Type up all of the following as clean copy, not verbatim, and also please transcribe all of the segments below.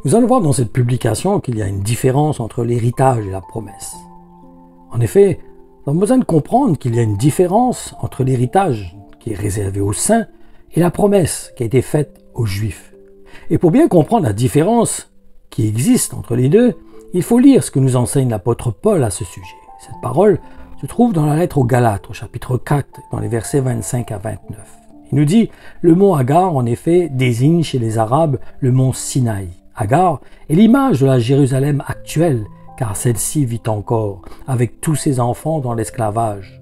Nous allons voir dans cette publication qu'il y a une différence entre l'héritage et la promesse. En effet, nous avons besoin de comprendre qu'il y a une différence entre l'héritage qui est réservé aux saints et la promesse qui a été faite aux Juifs. Et pour bien comprendre la différence qui existe entre les deux, il faut lire ce que nous enseigne l'apôtre Paul à ce sujet. Cette parole se trouve dans la lettre aux Galates, au chapitre 4, dans les versets 25 à 29. Il nous dit « Le mot Agar, en effet, désigne chez les Arabes le mont Sinaï. Agar est l'image de la Jérusalem actuelle, car celle-ci vit encore, avec tous ses enfants dans l'esclavage.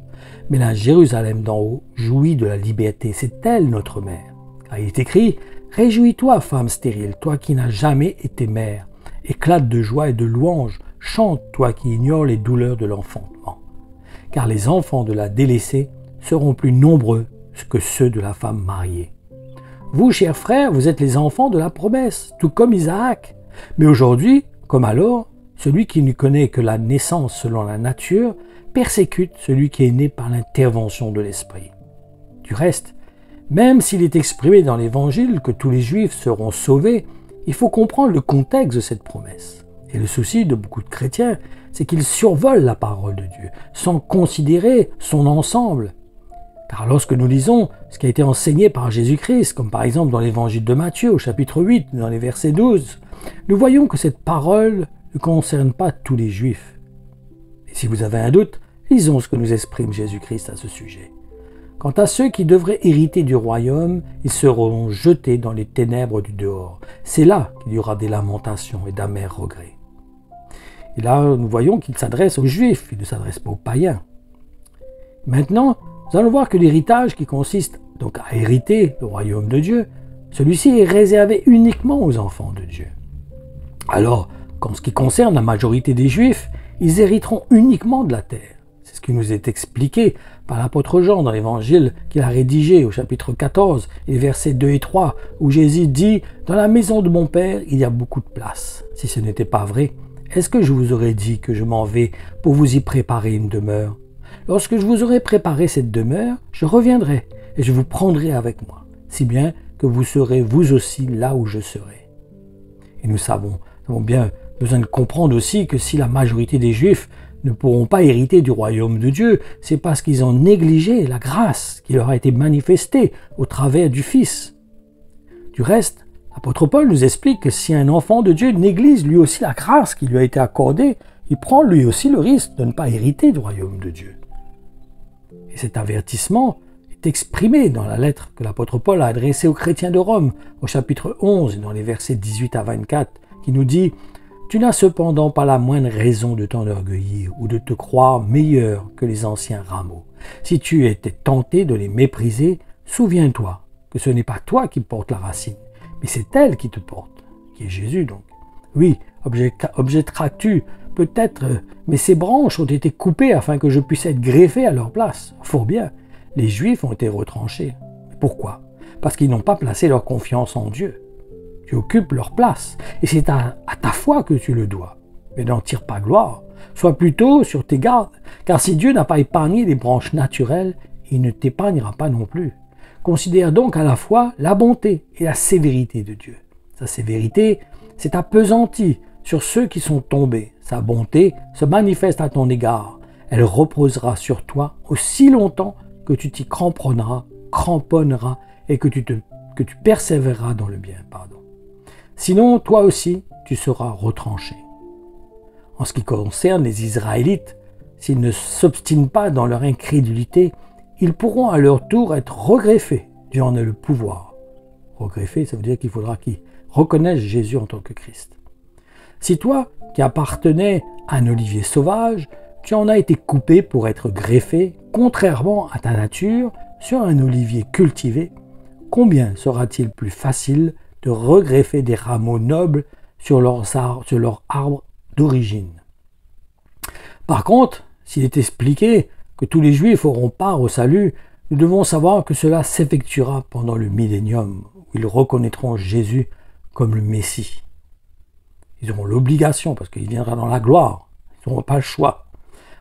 Mais la Jérusalem d'en haut jouit de la liberté, c'est elle notre mère. Car il est écrit « Réjouis-toi, femme stérile, toi qui n'as jamais été mère. Éclate de joie et de louange, chante, toi qui ignores les douleurs de l'enfantement. Car les enfants de la délaissée seront plus nombreux que ceux de la femme mariée. Vous, chers frères, vous êtes les enfants de la promesse, tout comme Isaac. Mais aujourd'hui, comme alors, celui qui ne connaît que la naissance selon la nature persécute celui qui est né par l'intervention de l'Esprit. Du reste, même s'il est exprimé dans l'Évangile que tous les Juifs seront sauvés, il faut comprendre le contexte de cette promesse. Et le souci de beaucoup de chrétiens, c'est qu'ils survolent la parole de Dieu, sans considérer son ensemble. Car lorsque nous lisons ce qui a été enseigné par Jésus-Christ, comme par exemple dans l'Évangile de Matthieu, au chapitre 8, dans les versets 12, nous voyons que cette parole ne concerne pas tous les Juifs. Et si vous avez un doute, lisons ce que nous exprime Jésus-Christ à ce sujet. Quant à ceux qui devraient hériter du royaume, ils seront jetés dans les ténèbres du dehors. C'est là qu'il y aura des lamentations et d'amers regrets. Et là, nous voyons qu'il s'adresse aux Juifs, il ne s'adresse pas aux païens. Maintenant, nous allons voir que l'héritage qui consiste donc à hériter le royaume de Dieu, celui-ci est réservé uniquement aux enfants de Dieu. Alors, qu'en ce qui concerne la majorité des Juifs, ils hériteront uniquement de la terre. C'est ce qui nous est expliqué par l'apôtre Jean dans l'évangile qu'il a rédigé au chapitre 14, les versets 2 et 3, où Jésus dit « Dans la maison de mon Père, il y a beaucoup de place. Si ce n'était pas vrai, est-ce que je vous aurais dit que je m'en vais pour vous y préparer une demeure? Lorsque je vous aurai préparé cette demeure, je reviendrai et je vous prendrai avec moi, si bien que vous serez vous aussi là où je serai. » Et nous avons bien besoin de comprendre aussi que si la majorité des Juifs ne pourront pas hériter du royaume de Dieu, c'est parce qu'ils ont négligé la grâce qui leur a été manifestée au travers du Fils. Du reste, l'apôtre Paul nous explique que si un enfant de Dieu néglige lui aussi la grâce qui lui a été accordée, il prend lui aussi le risque de ne pas hériter du royaume de Dieu. Et cet avertissement est exprimé dans la lettre que l'apôtre Paul a adressée aux chrétiens de Rome, au chapitre 11, dans les versets 18 à 24, qui nous dit « Tu n'as cependant pas la moindre raison de t'enorgueillir ou de te croire meilleur que les anciens rameaux. Si tu étais tenté de les mépriser, souviens-toi que ce n'est pas toi qui portes la racine, mais c'est elle qui te porte, qui est Jésus donc. Oui, objecteras-tu peut-être, mais ces branches ont été coupées afin que je puisse être greffé à leur place. Fort bien, les Juifs ont été retranchés. Pourquoi? Parce qu'ils n'ont pas placé leur confiance en Dieu. Tu occupes leur place, et c'est à ta foi que tu le dois. Mais n'en tire pas gloire. Sois plutôt sur tes gardes, car si Dieu n'a pas épargné les branches naturelles, il ne t'épargnera pas non plus. Considère donc à la fois la bonté et la sévérité de Dieu. Sa sévérité s'est appesantie sur ceux qui sont tombés. Sa bonté se manifeste à ton égard. Elle reposera sur toi aussi longtemps que tu t'y cramponneras et que tu persévéreras dans le bien. Sinon, toi aussi, tu seras retranché. En ce qui concerne les Israélites, s'ils ne s'obstinent pas dans leur incrédulité, ils pourront à leur tour être regreffés. Dieu en a le pouvoir. Regreffés, ça veut dire qu'il faudra qu'ils reconnaissent Jésus en tant que Christ. Si toi, qui appartenais à un olivier sauvage, tu en as été coupé pour être greffé, contrairement à ta nature, sur un olivier cultivé, combien sera-t-il plus facile de regreffer des rameaux nobles sur leur arbre d'origine? Par contre, s'il est expliqué que tous les Juifs auront part au salut, nous devons savoir que cela s'effectuera pendant le millénium, où ils reconnaîtront Jésus comme le Messie. Ils auront l'obligation, parce qu'il viendra dans la gloire, ils n'auront pas le choix.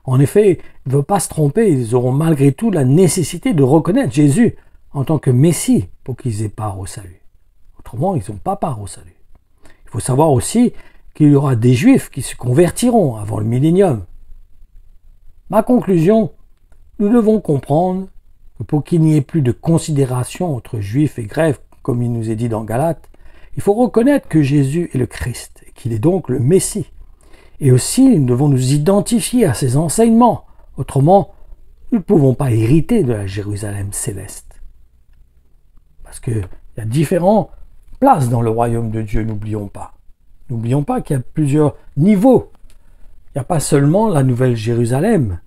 En effet, ils ne veulent pas se tromper, ils auront malgré tout la nécessité de reconnaître Jésus en tant que Messie pour qu'ils aient part au salut. Autrement, ils n'ont pas part au salut. Il faut savoir aussi qu'il y aura des Juifs qui se convertiront avant le millénium. Ma conclusion, nous devons comprendre que pour qu'il n'y ait plus de considération entre Juifs et Grecs, comme il nous est dit dans Galates, il faut reconnaître que Jésus est le Christ, et qu'il est donc le Messie. Et aussi, nous devons nous identifier à ses enseignements. Autrement, nous ne pouvons pas hériter de la Jérusalem céleste. Parce qu'il y a différentes places dans le royaume de Dieu, n'oublions pas. N'oublions pas qu'il y a plusieurs niveaux. Il n'y a pas seulement la nouvelle Jérusalem.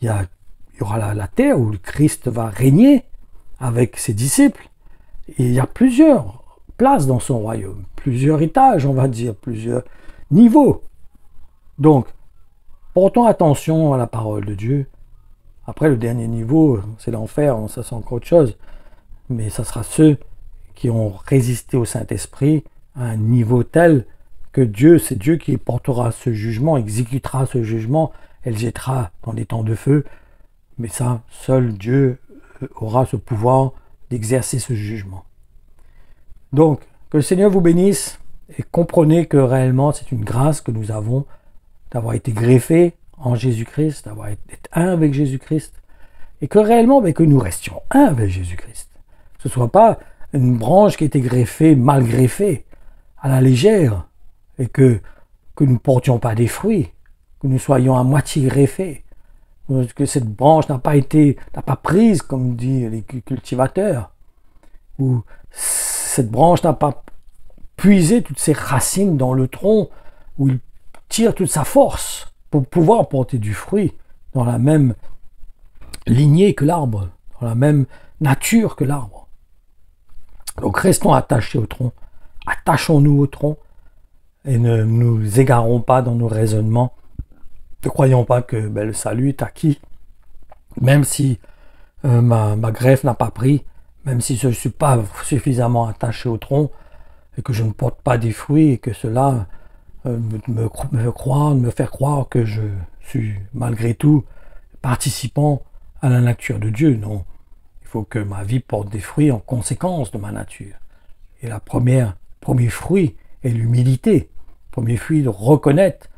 Il y aura la terre où le Christ va régner avec ses disciples. Et il y a plusieurs places dans son royaume, plusieurs étages, on va dire, plusieurs niveaux. Donc, portons attention à la parole de Dieu. Après, le dernier niveau, c'est l'enfer, ça c'est encore autre chose. Mais ça sera ceux qui ont résisté au Saint-Esprit à un niveau tel que Dieu, c'est Dieu qui portera ce jugement, exécutera ce jugement, elle jettera dans les temps de feu. Mais ça, seul Dieu aura ce pouvoir d'exercer ce jugement. Donc, que le Seigneur vous bénisse et comprenez que réellement c'est une grâce que nous avons d'avoir été greffés en Jésus-Christ, d'avoir été un avec Jésus-Christ, et que réellement que nous restions un avec Jésus-Christ. Que ce ne soit pas une branche qui a été greffée, mal greffée, à la légère, et que nous ne portions pas des fruits, que nous soyons à moitié greffés, que cette branche n'a pas prise, comme disent les cultivateurs, ou cette branche n'a pas puisé toutes ses racines dans le tronc, où il tire toute sa force pour pouvoir porter du fruit dans la même lignée que l'arbre, dans la même nature que l'arbre. Donc restons attachés au tronc, attachons-nous au tronc et ne nous égarons pas dans nos raisonnements. Ne croyons pas que le salut est acquis, même si ma greffe n'a pas pris, même si je ne suis pas suffisamment attaché au tronc et que je ne porte pas des fruits et que cela me faire croire que je suis malgré tout participant à la nature de Dieu. Non, il faut que ma vie porte des fruits en conséquence de ma nature. Et premier fruit est l'humilité. Premier fruit de reconnaître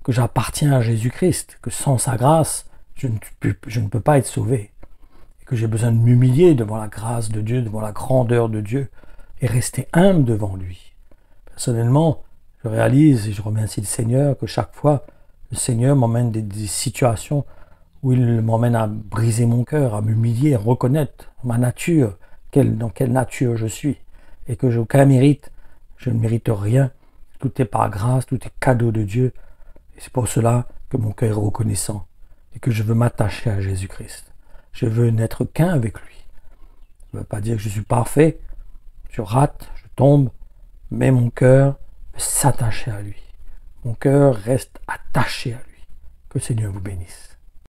que j'appartiens à Jésus-Christ, que sans sa grâce, je ne peux pas être sauvé. Et que j'ai besoin de m'humilier devant la grâce de Dieu, devant la grandeur de Dieu, et rester humble devant lui. Personnellement, je réalise et je remercie le Seigneur que chaque fois, le Seigneur m'emmène des situations où il m'emmène à briser mon cœur, à m'humilier, à reconnaître ma nature, dans quelle nature je suis, et que j'ai aucun mérite, je ne mérite rien, tout est par grâce, tout est cadeau de Dieu, et c'est pour cela que mon cœur est reconnaissant, et que je veux m'attacher à Jésus-Christ. Je veux n'être qu'un avec lui. Ça ne veut pas dire que je suis parfait, je rate, je tombe, mais mon cœur veut s'attacher à lui. Mon cœur reste attaché à lui. Que le Seigneur vous bénisse.